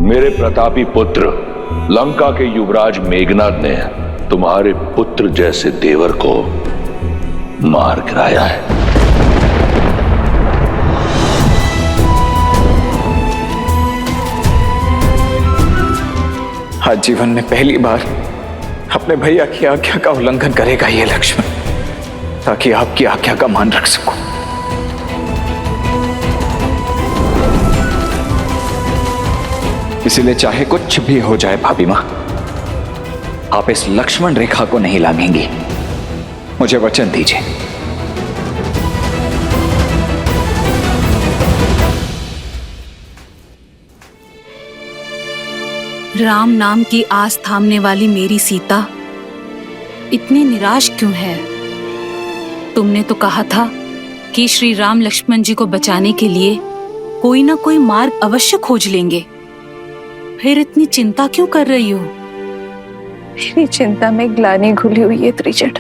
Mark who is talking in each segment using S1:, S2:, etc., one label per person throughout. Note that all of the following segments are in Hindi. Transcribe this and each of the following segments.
S1: मेरे प्रतापी पुत्र लंका के युवराज मेघनाद ने तुम्हारे पुत्र जैसे देवर को मार गिराया है।
S2: आज जीवन में पहली बार अपने भैया की आज्ञा का उल्लंघन करेगा ये लक्ष्मण, ताकि आपकी आज्ञा का मान रख सकूं। इसीलिए चाहे कुछ भी हो जाए भाभी मां, आप इस लक्ष्मण रेखा को नहीं लांघेंगी। मुझे वचन दीजिए।
S3: राम नाम की आस थामने वाली मेरी सीता इतनी निराश क्यों है? तुमने तो कहा था कि श्री राम लक्ष्मण जी को बचाने के लिए कोई ना कोई मार्ग अवश्य खोज लेंगे। फिर इतनी चिंता क्यों कर रही हो?
S4: मेरी चिंता में ग्लानि घुली हुई है त्रिजट।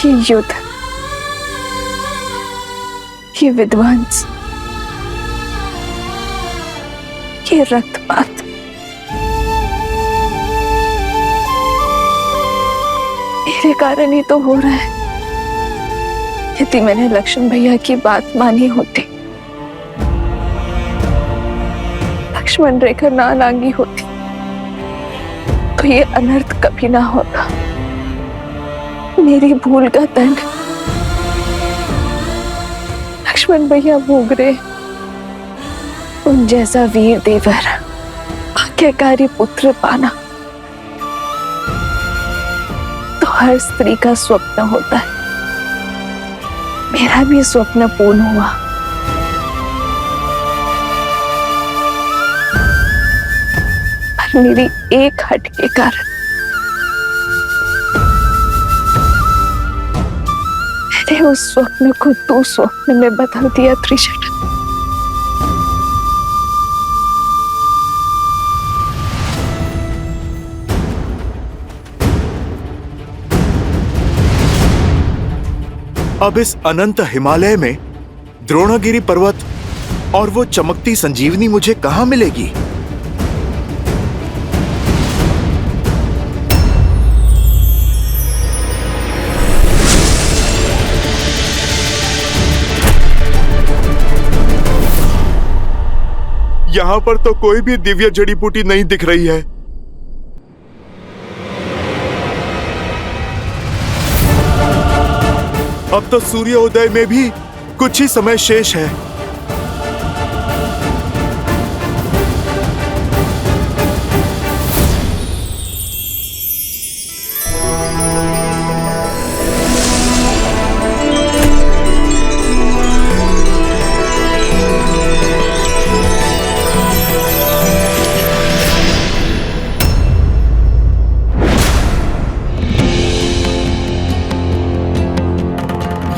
S4: ये युद्ध, ये विध्वंस, ये रक्तपात, मेरे कारण ही तो हो रहा है। यदि मैंने लक्ष्मण भैया की बात मानी होती, लक्ष्मण रेखा ना लांगी होती, तो ये अनर्थ कभी ना होता। मेरी भूल का दंड लक्ष्मण भैया भोग रहे। उन जैसा वीर देवर, आज्ञाकारी पुत्र पाना तो हर स्त्री का स्वप्न होता है। मेरा भी स्वप्न पूर्ण हुआ। पर मेरी एक हट के कारण मैंने उस स्वप्न को दो स्वप्न में बदल दिया त्रिशट।
S5: अब इस अनंत हिमालय में द्रोणगिरि पर्वत और वो चमकती संजीवनी मुझे कहां मिलेगी? यहां पर तो कोई भी दिव्य जड़ी बूटी नहीं दिख रही है। अब तो सूर्योदय में भी कुछ ही समय शेष है।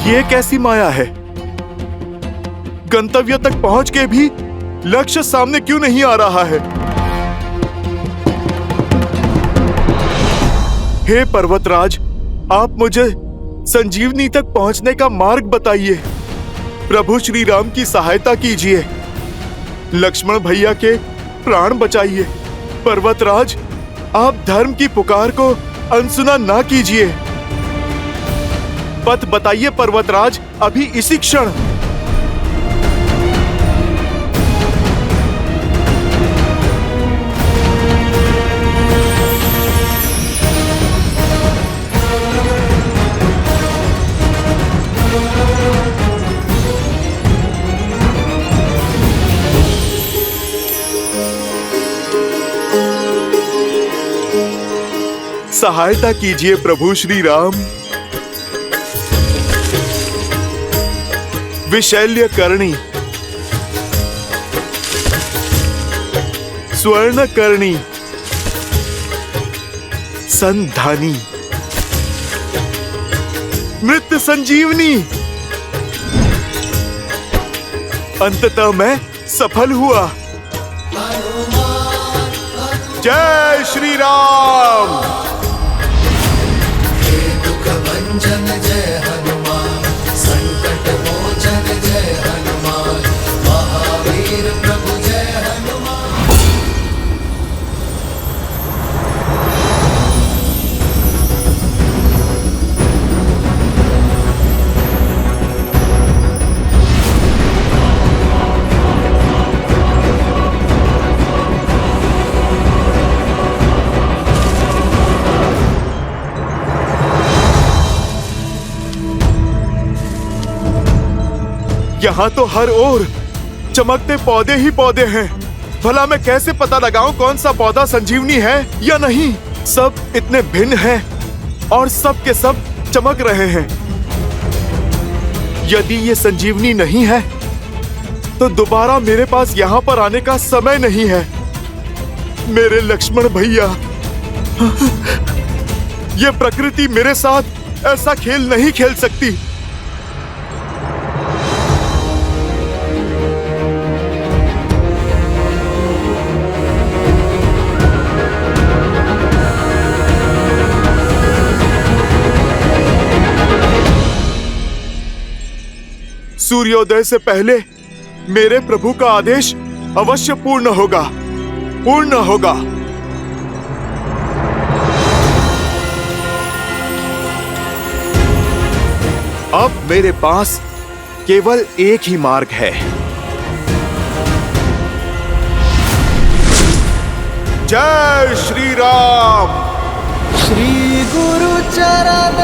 S5: ये कैसी माया है? गंतव्य तक पहुंच के भी लक्ष्य सामने क्यों नहीं आ रहा है? हे पर्वतराज, आप मुझे संजीवनी तक पहुंचने का मार्ग बताइए। प्रभु श्री राम की सहायता कीजिए। लक्ष्मण भैया के प्राण बचाइए। पर्वतराज, आप धर्म की पुकार को अनसुना ना कीजिए। पथ बताइए पर्वतराज, अभी इसी क्षण। सहायता कीजिए प्रभु श्री राम। विशैल्य करणी, स्वर्ण करणी, संधानी, मृत संजीवनी। अंततः मैं सफल हुआ। जय श्री राम।
S6: दुख भंजन जय हनुमान, संकट मोचन जय हनुमान, महावीर प्रभु जय हनुमान।
S5: यहाँ तो हर ओर चमकते पौधे ही पौधे हैं। भला मैं कैसे पता लगाऊं कौन सा पौधा संजीवनी है या नहीं? सब इतने भिन्न हैं और सब के सब चमक रहे हैं। यदि ये संजीवनी नहीं है तो दोबारा मेरे पास यहाँ पर आने का समय नहीं है। मेरे लक्ष्मण भैया, ये प्रकृति मेरे साथ ऐसा खेल नहीं खेल सकती। सूर्योदय से पहले मेरे प्रभु का आदेश अवश्य पूर्ण होगा, पूर्ण होगा। अब मेरे पास केवल एक ही मार्ग है। जय श्री राम।
S6: श्री गुरु चरण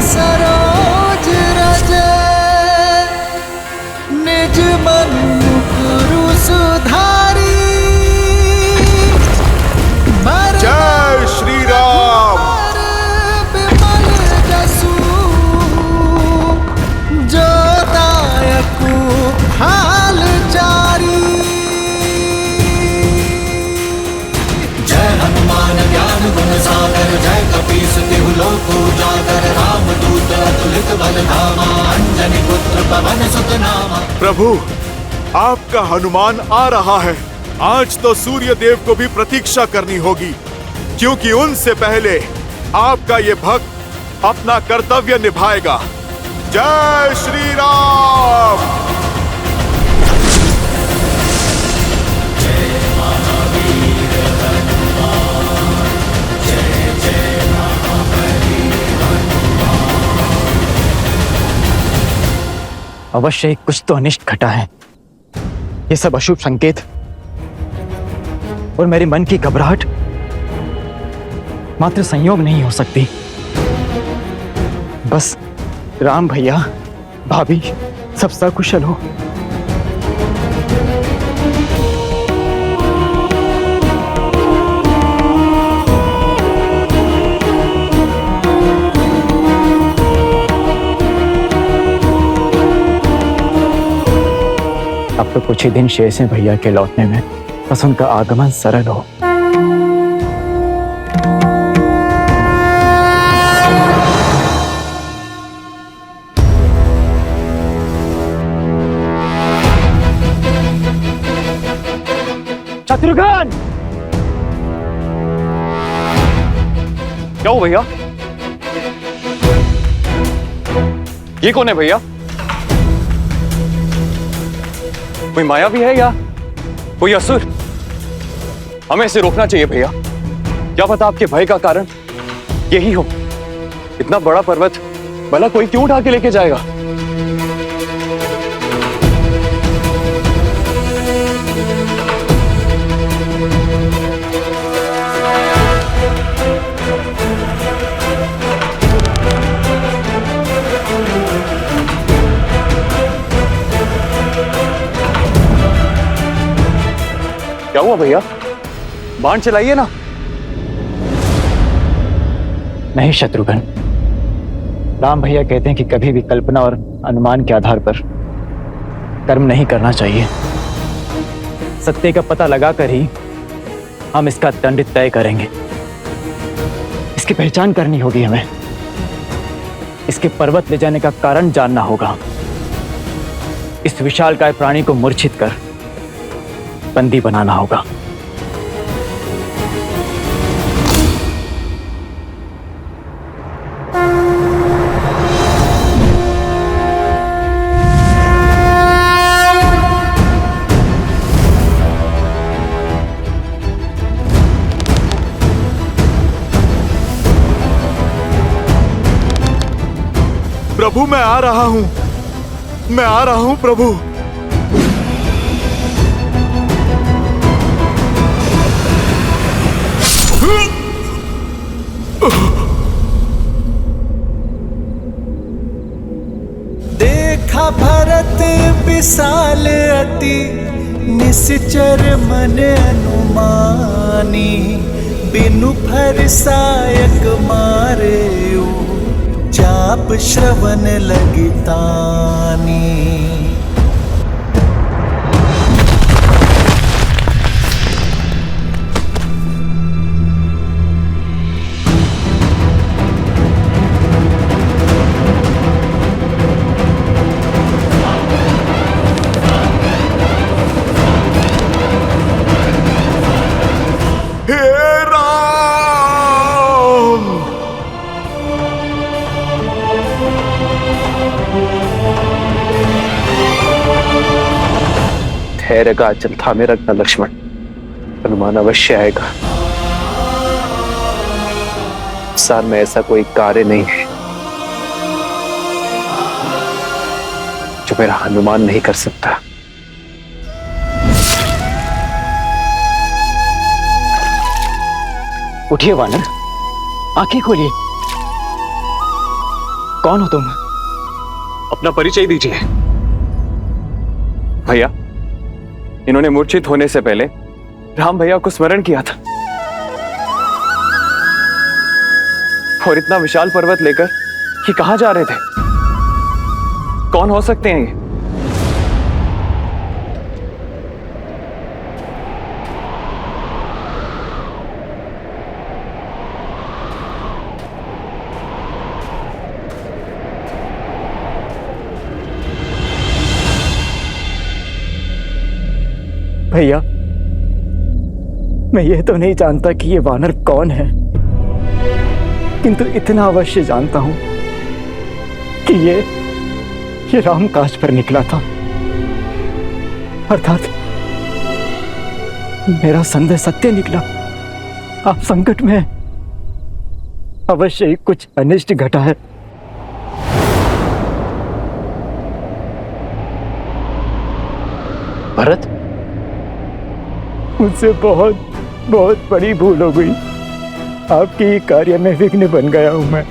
S6: सरोज रज, निज मन मुकुरु सुधारी।
S5: जय श्री राम।
S6: विमल जसु जो दायकु हाल चारी। जय हनुमान ज्ञान गुण सागर, जय कपीस तिहु लोक उजागर। रामदूत अतुलित बल धामा, अंजनी पुत्र पवन सुत नामा।
S5: प्रभु, आपका हनुमान आ रहा है। आज तो सूर्य देव को भी प्रतीक्षा करनी होगी, क्योंकि उनसे पहले आपका ये भक्त अपना कर्तव्य निभाएगा। जय श्री राम।
S2: अवश्य ही कुछ तो अनिष्ट घटा है। ये सब अशुभ संकेत और मेरे मन की घबराहट मात्र संयोग नहीं हो सकती। बस राम भैया, भाभी सब सकुशल हो। अब तो कुछ ही दिन शेष हैं भैया के लौटने में, बस उनका आगमन सरल हो। शत्रुघ्न! क्या हो भैया? ये कौन है भैया? कोई माया भी है या कोई असुर? हमें इसे रोकना चाहिए भैया। क्या पता आपके भय का कारण यही हो। इतना बड़ा पर्वत भला कोई क्यों उठा के लेके जाएगा? क्या हुआ भैया? बाण चलाइए ना। नहीं शत्रुघ्न, राम भैया कहते हैं कि कभी भी कल्पना और अनुमान के आधार पर कर्म नहीं करना चाहिए। सत्य का पता लगाकर ही हम इसका दंड तय करेंगे। इसकी पहचान करनी होगी हमें। इसके पर्वत ले जाने का कारण जानना होगा। इस विशालकाय प्राणी को मूर्छित कर बंदी बनाना होगा।
S5: प्रभु, मैं आ रहा हूं, मैं आ रहा हूं प्रभु।
S6: देखा
S7: भरत विशाल अति निश्चर मन अनुमानी बिनु फरसायक मारे चाप श्रवण लगितानी।
S2: धैर्य का आंचल थामे रखना लक्ष्मण, हनुमान अवश्य आएगा। संसार में ऐसा कोई कार्य नहीं है जो मेरा हनुमान नहीं कर सकता। उठिए वानर, आंखें खोलिए। कौन हो तुम? अपना परिचय दीजिए। भैया, इन्होंने मूर्छित होने से पहले राम भैया को स्मरण किया था, और इतना विशाल पर्वत लेकर ये कहां जा रहे थे? कौन हो सकते हैं ये? भैया, मैं ये तो नहीं जानता कि ये वानर कौन है, किंतु इतना अवश्य जानता हूं कि ये रामकाज पर निकला था। अर्थात मेरा संदेह सत्य निकला। आप संकट में हैं। अवश्य ही कुछ अनिष्ट घटा है। भरत, मुझसे बहुत बहुत बड़ी भूल हो गई। आपके कार्य में विघ्न बन गया हूं मैं।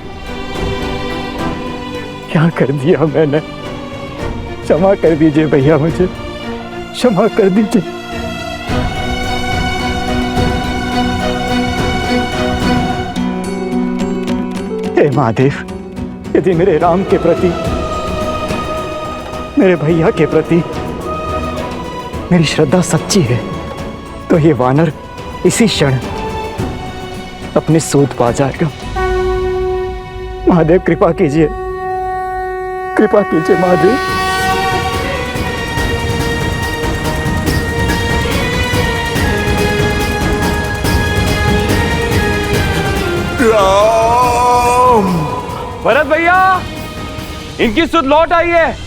S2: क्या कर दिया मैंने? क्षमा कर दीजिए भैया, मुझे क्षमा कर दीजिए। हे महादेव, यदि मेरे राम के प्रति, मेरे भैया के प्रति मेरी श्रद्धा सच्ची है, तो ये वानर इसी क्षण अपनी सूद पा जाएगा। महादेव कृपा कीजिए, कृपा कीजिए महादेव।
S5: राम!
S2: भरत भैया, इनकी सुध लौट आई है।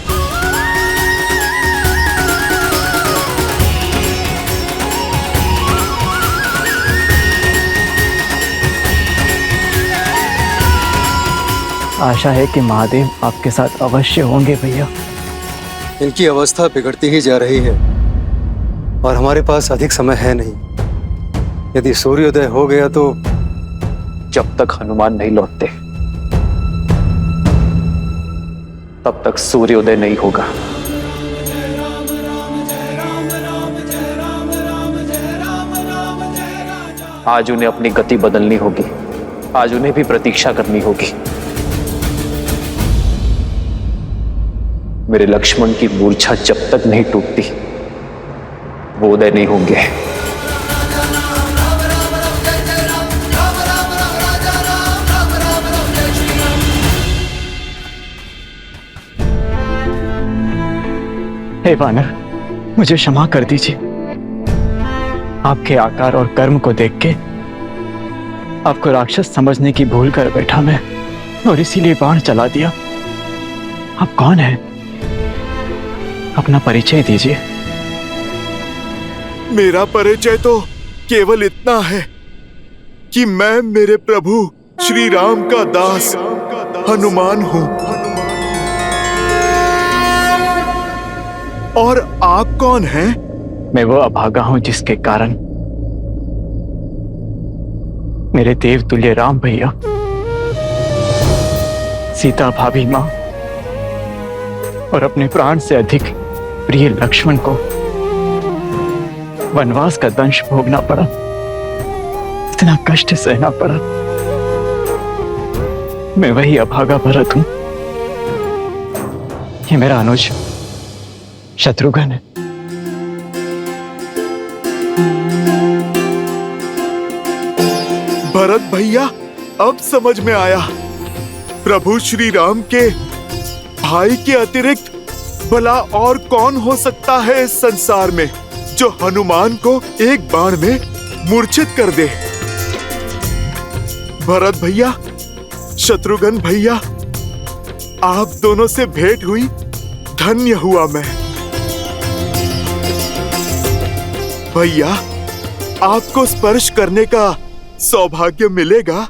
S2: आशा है कि महादेव आपके साथ अवश्य होंगे भैया।
S8: इनकी अवस्था बिगड़ती ही जा रही है और हमारे पास अधिक समय है नहीं। यदि सूर्योदय हो गया तो
S2: जब तक हनुमान नहीं लौटते तब तक सूर्योदय नहीं होगा। आज उन्हें अपनी गति बदलनी होगी। आज उन्हें भी प्रतीक्षा करनी होगी। मेरे लक्ष्मण की मूर्छा जब तक नहीं टूटती वो उदय नहीं होंगे। हे वानर, मुझे क्षमा कर दीजिए। आपके आकार और कर्म को देख के आपको राक्षस समझने की भूल कर बैठा मैं, और इसीलिए बाण चला दिया। आप कौन हैं? अपना परिचय दीजिए।
S5: मेरा परिचय तो केवल इतना है कि मैं मेरे प्रभु श्री राम का दास हनुमान हूं। और आप कौन हैं?
S2: मैं वो अभागा हूं जिसके कारण मेरे देव तुल्य राम भैया, सीता भाभी मां और अपने प्राण से अधिक प्रिय लक्ष्मण को वनवास का दंश भोगना पड़ा, इतना कष्ट सहना पड़ा। मैं वही अभागा भरत हूं। ये मेरा अनुज शत्रुघ्न है।
S5: भरत भैया, अब समझ में आया। प्रभु श्री राम के भाई के अतिरिक्त भला और कौन हो सकता है इस संसार में जो हनुमान को एक बाण में मूर्छित कर दे। भरत भैया, शत्रुघ्न भैया, आप दोनों से भेंट हुई धन्य हुआ मैं। भैया, आपको स्पर्श करने का सौभाग्य मिलेगा।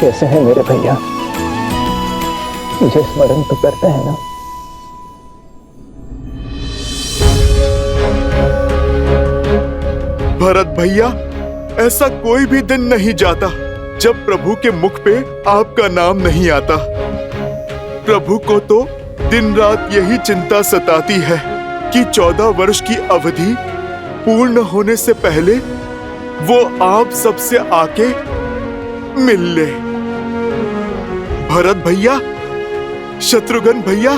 S2: कैसे हैं मेरे भैया? मुझे स्मरण तो करते हैं ना?
S5: भरत भैया, ऐसा कोई भी दिन नहीं जाता जब प्रभु के मुख पे आपका नाम नहीं आता। प्रभु को तो दिन रात यही चिंता सताती है कि 14 वर्ष की अवधि पूर्ण होने से पहले वो आप सबसे आके मिल ले। भरत भैया, शत्रुघ्न भैया,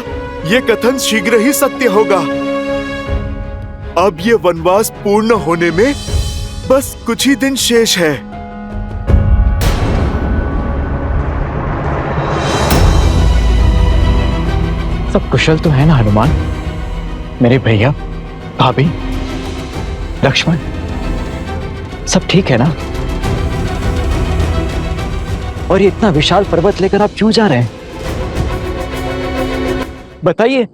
S5: ये कथन शीघ्र ही सत्य होगा। अब ये वनवास पूर्ण होने में बस कुछ ही दिन शेष है।
S2: सब कुशल तो है ना हनुमान? मेरे भैया, भाभी, लक्ष्मण, सब ठीक है ना? और ये इतना विशाल पर्वत लेकर आप क्यों जा रहे हैं? बताइए।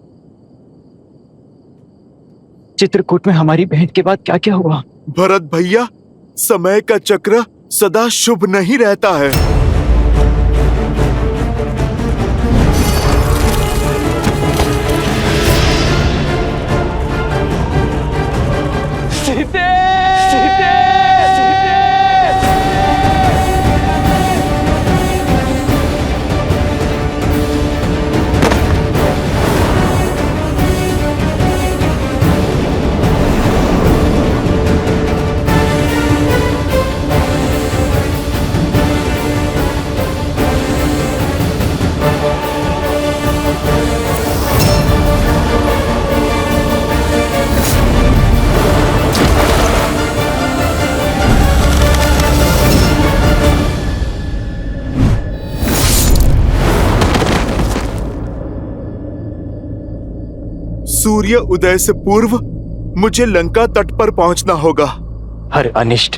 S2: चित्रकूट में हमारी भेंट के बाद क्या क्या हुआ?
S5: भरत भैया, समय का चक्र सदा शुभ नहीं रहता है।
S2: सीते! सीते!
S5: सूर्य उदय से पूर्व मुझे लंका तट पर पहुंचना होगा।
S2: हर अनिष्ट,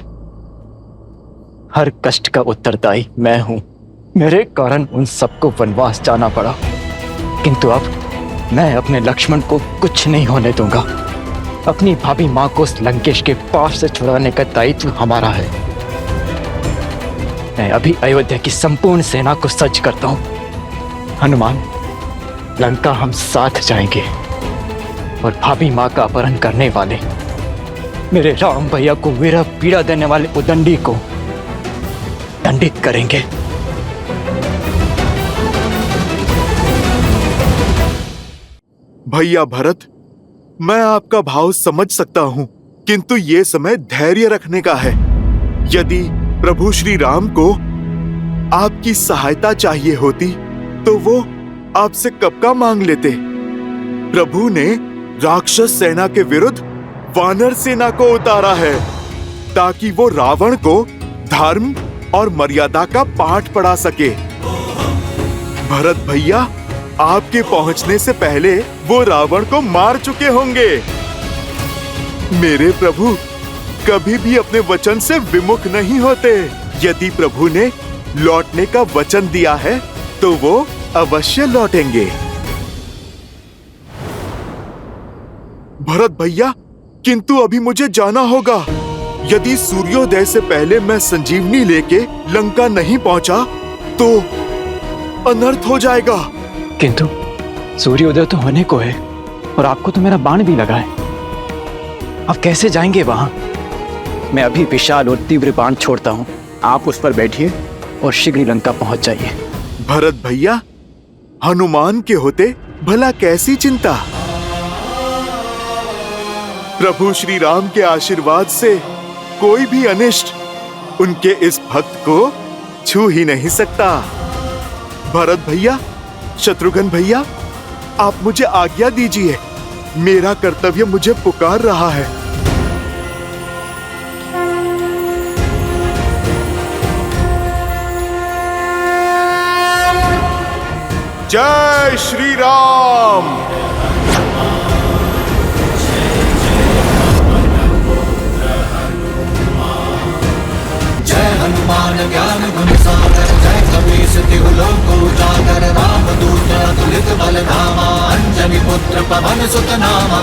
S2: हर कष्ट का उत्तरदायी मैं हूं। मेरे कारण उन सबको वनवास जाना पड़ा, किंतु अब मैं अपने लक्ष्मण को कुछ नहीं होने दूंगा। अपनी भाभी मां को उस लंकेश के पास से छुड़ाने का दायित्व हमारा है। मैं अभी अयोध्या की संपूर्ण सेना को सज्ज करता हूं। हनुमान, लंका हम साथ जाएंगे और भाभी मां का अपहरण करने वाले मेरे राम भैया को विरह पीड़ा देने वाले उदंडी को दंडित करेंगे।
S5: भैया भरत, मैं आपका भाव समझ सकता हूं, किंतु ये समय धैर्य रखने का है। यदि प्रभु श्री राम को आपकी सहायता चाहिए होती तो वो आपसे कब का मांग लेते। प्रभु ने राक्षस सेना के विरुद्ध वानर सेना को उतारा है ताकि वो रावण को धर्म और मर्यादा का पाठ पढ़ा सके। भरत भैया, आपके पहुंचने से पहले वो रावण को मार चुके होंगे। मेरे प्रभु कभी भी अपने वचन से विमुख नहीं होते। यदि प्रभु ने लौटने का वचन दिया है तो वो अवश्य लौटेंगे। भरत भैया, किंतु अभी मुझे जाना होगा। यदि सूर्योदय से पहले मैं संजीवनी लेके लंका नहीं पहुंचा तो अनर्थ हो जाएगा।
S2: किंतु सूर्योदय तो होने को है और आपको तो मेरा बाण भी लगा है। अब कैसे जाएंगे वहां? मैं अभी विशाल और तीव्र बाण छोड़ता हूं। आप उस पर बैठिए और शीघ्र लंका पहुंच जाइए।
S5: भरत भैया, हनुमान के होते भला कैसी चिंता। प्रभु श्री राम के आशीर्वाद से कोई भी अनिष्ट उनके इस भक्त को छू ही नहीं सकता। भरत भैया, शत्रुघ्न भैया, आप मुझे आज्ञा दीजिए। मेरा कर्तव्य मुझे पुकार रहा है। जय श्री राम।
S6: जय हनुमान ज्ञान गुण सागर जय कपीस तिहु लोक उजागर रामदूत अतुलित बल धामा अंजनी पुत्र पवन सुत नामा।